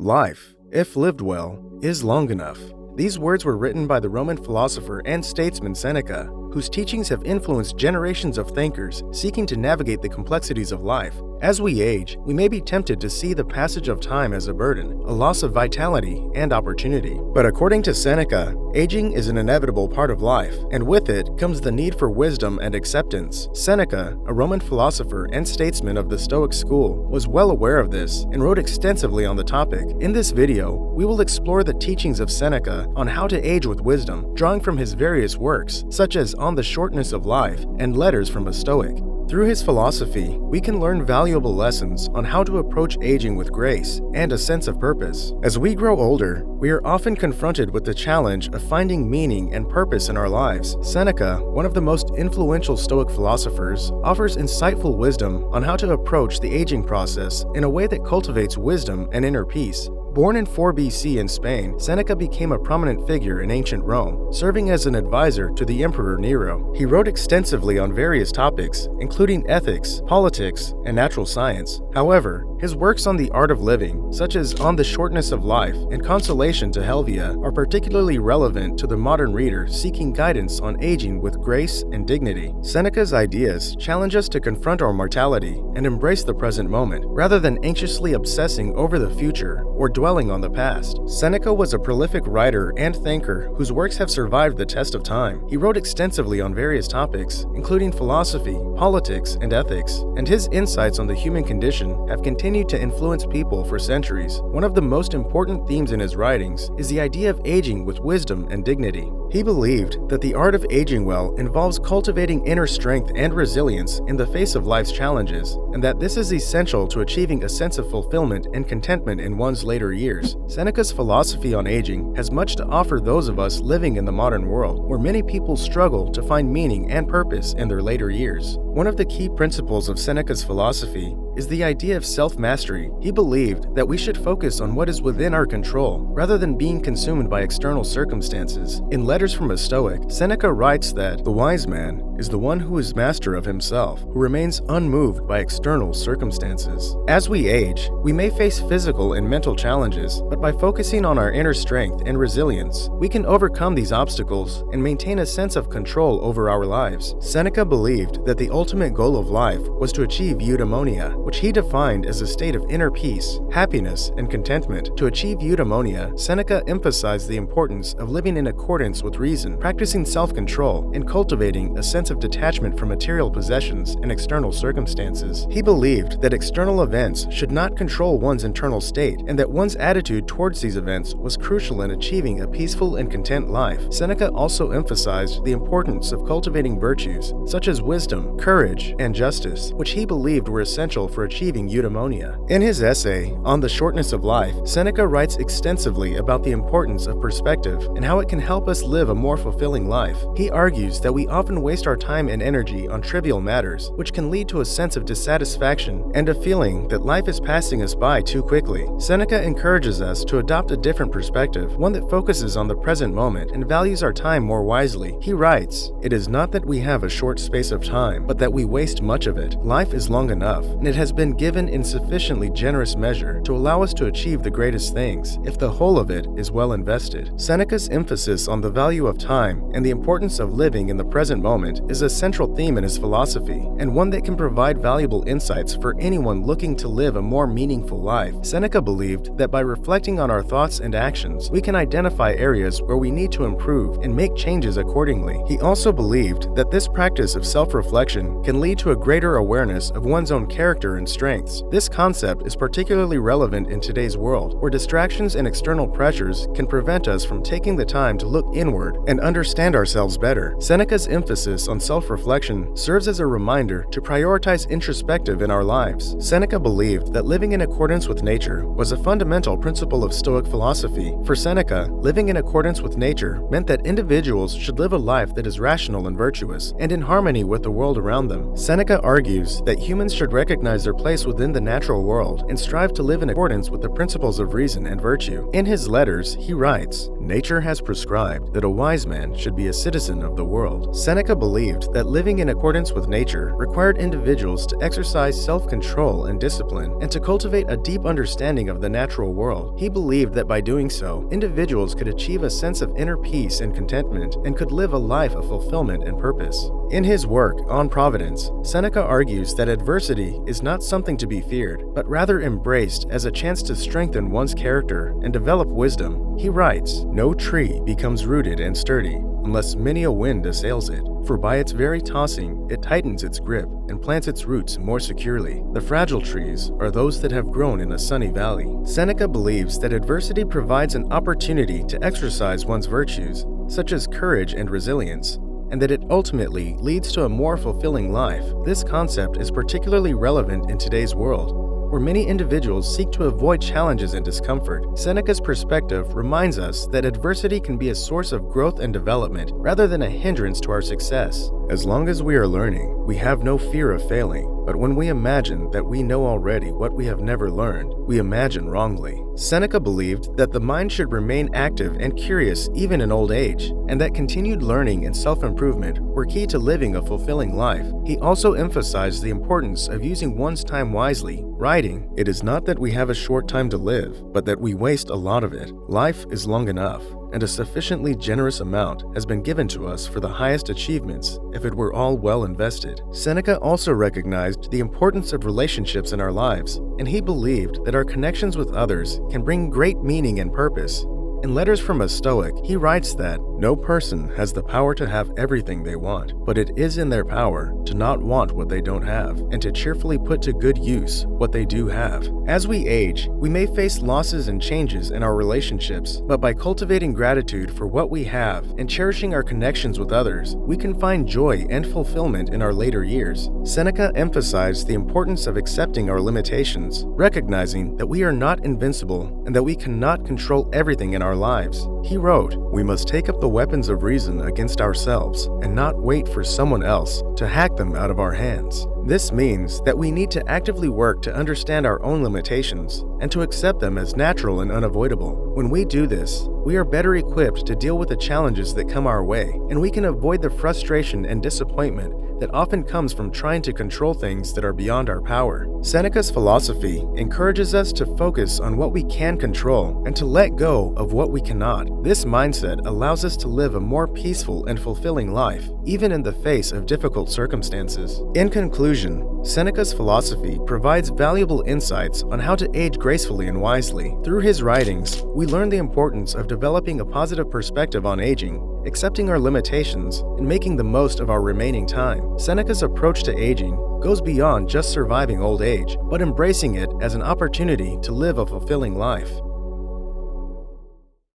Life, if lived well, is long enough. These words were written by the Roman philosopher and statesman Seneca, whose teachings have influenced generations of thinkers seeking to navigate the complexities of life. As we age, we may be tempted to see the passage of time as a burden, a loss of vitality and opportunity. But according to Seneca, aging is an inevitable part of life, and with it comes the need for wisdom and acceptance. Seneca, a Roman philosopher and statesman of the Stoic school, was well aware of this and wrote extensively on the topic. In this video, we will explore the teachings of Seneca on how to age with wisdom, drawing from his various works, such as On the Shortness of Life and Letters from a Stoic. Through his philosophy, we can learn valuable lessons on how to approach aging with grace and a sense of purpose. As we grow older, we are often confronted with the challenge of finding meaning and purpose in our lives. Seneca, one of the most influential Stoic philosophers, offers insightful wisdom on how to approach the aging process in a way that cultivates wisdom and inner peace. Born in 4 BC in Spain, Seneca became a prominent figure in ancient Rome, serving as an advisor to the Emperor Nero. He wrote extensively on various topics, including ethics, politics, and natural science. However, his works on the art of living, such as On the Shortness of Life and Consolation to Helvia, are particularly relevant to the modern reader seeking guidance on aging with grace and dignity. Seneca's ideas challenge us to confront our mortality and embrace the present moment, rather than anxiously obsessing over the future or dwelling on the past. Seneca was a prolific writer and thinker whose works have survived the test of time. He wrote extensively on various topics, including philosophy, politics, and ethics, and his insights on the human condition have continued to influence people for centuries. One of the most important themes in his writings is the idea of aging with wisdom and dignity. He believed that the art of aging well involves cultivating inner strength and resilience in the face of life's challenges, and that this is essential to achieving a sense of fulfillment and contentment in one's later years. Seneca's philosophy on aging has much to offer those of us living in the modern world, where many people struggle to find meaning and purpose in their later years. One of the key principles of Seneca's philosophy is the idea of self-mastery. He believed that we should focus on what is within our control, rather than being consumed by external circumstances. In Letters from a Stoic, Seneca writes that the wise man is the one who is master of himself, who remains unmoved by external circumstances. As we age, we may face physical and mental challenges, but by focusing on our inner strength and resilience, we can overcome these obstacles and maintain a sense of control over our lives. Seneca believed that the ultimate goal of life was to achieve eudaimonia, which he defined as a state of inner peace, happiness, and contentment. To achieve eudaimonia, Seneca emphasized the importance of living in accordance with reason, practicing self-control, and cultivating a sense of detachment from material possessions and external circumstances. He believed that external events should not control one's internal state, and that one's attitude towards these events was crucial in achieving a peaceful and content life. Seneca also emphasized the importance of cultivating virtues such as wisdom, courage, and justice, which he believed were essential for achieving eudaimonia. In his essay, On the Shortness of Life, Seneca writes extensively about the importance of perspective and how it can help us live a more fulfilling life. He argues that we often waste our time and energy on trivial matters, which can lead to a sense of dissatisfaction and a feeling that life is passing us by too quickly. Seneca encourages us to adopt a different perspective, one that focuses on the present moment and values our time more wisely. He writes, "It is not that we have a short space of time, but that we waste much of it. Life is long enough, and it has been given in sufficiently generous measure to allow us to achieve the greatest things, if the whole of it is well invested." Seneca's emphasis on the value of time and the importance of living in the present moment is a central theme in his philosophy, and one that can provide valuable insights for anyone looking to live a more meaningful life. Seneca believed that by reflecting on our thoughts and actions, we can identify areas where we need to improve and make changes accordingly. He also believed that this practice of self-reflection can lead to a greater awareness of one's own character and strengths. This concept is particularly relevant in today's world, where distractions and external pressures can prevent us from taking the time to look inward and understand ourselves better. Seneca's emphasis on self-reflection serves as a reminder to prioritize introspective in our lives. Seneca believed that living in accordance with nature was a fundamental principle of Stoic philosophy. For Seneca, living in accordance with nature meant that individuals should live a life that is rational and virtuous, and in harmony with the world around around them. Seneca argues that humans should recognize their place within the natural world and strive to live in accordance with the principles of reason and virtue. In his letters, he writes, "Nature has prescribed that a wise man should be a citizen of the world." Seneca believed that living in accordance with nature required individuals to exercise self-control and discipline and to cultivate a deep understanding of the natural world. He believed that by doing so, individuals could achieve a sense of inner peace and contentment and could live a life of fulfillment and purpose. In his work, On Providence, Seneca argues that adversity is not something to be feared, but rather embraced as a chance to strengthen one's character and develop wisdom. He writes, "No tree becomes rooted and sturdy unless many a wind assails it, for by its very tossing it tightens its grip and plants its roots more securely. The fragile trees are those that have grown in a sunny valley." Seneca believes that adversity provides an opportunity to exercise one's virtues, such as courage and resilience, and that it ultimately leads to a more fulfilling life. This concept is particularly relevant in today's world, where many individuals seek to avoid challenges and discomfort. Seneca's perspective reminds us that adversity can be a source of growth and development rather than a hindrance to our success. As long as we are learning, we have no fear of failing. But when we imagine that we know already what we have never learned, we imagine wrongly. Seneca believed that the mind should remain active and curious even in old age, and that continued learning and self-improvement were key to living a fulfilling life. He also emphasized the importance of using one's time wisely, writing, "It is not that we have a short time to live, but that we waste a lot of it. Life is long enough, and a sufficiently generous amount has been given to us for the highest achievements if it were all well invested." Seneca also recognized the importance of relationships in our lives, and he believed that our connections with others can bring great meaning and purpose. In Letters from a Stoic, he writes that, "No person has the power to have everything they want, but it is in their power to not want what they don't have, and to cheerfully put to good use what they do have." As we age, we may face losses and changes in our relationships, but by cultivating gratitude for what we have and cherishing our connections with others, we can find joy and fulfillment in our later years. Seneca emphasized the importance of accepting our limitations, recognizing that we are not invincible and that we cannot control everything in our lives. He wrote, "We must take up the weapons of reason against ourselves and not wait for someone else to hack them out of our hands." This means that we need to actively work to understand our own limitations and to accept them as natural and unavoidable. When we do this, we are better equipped to deal with the challenges that come our way, and we can avoid the frustration and disappointment that often comes from trying to control things that are beyond our power. Seneca's philosophy encourages us to focus on what we can control and to let go of what we cannot. This mindset allows us to live a more peaceful and fulfilling life, even in the face of difficult circumstances. In conclusion, Seneca's philosophy provides valuable insights on how to age gracefully and wisely. Through his writings, we learn the importance of developing a positive perspective on aging, accepting our limitations, and making the most of our remaining time. Seneca's approach to aging goes beyond just surviving old age, but embracing it as an opportunity to live a fulfilling life.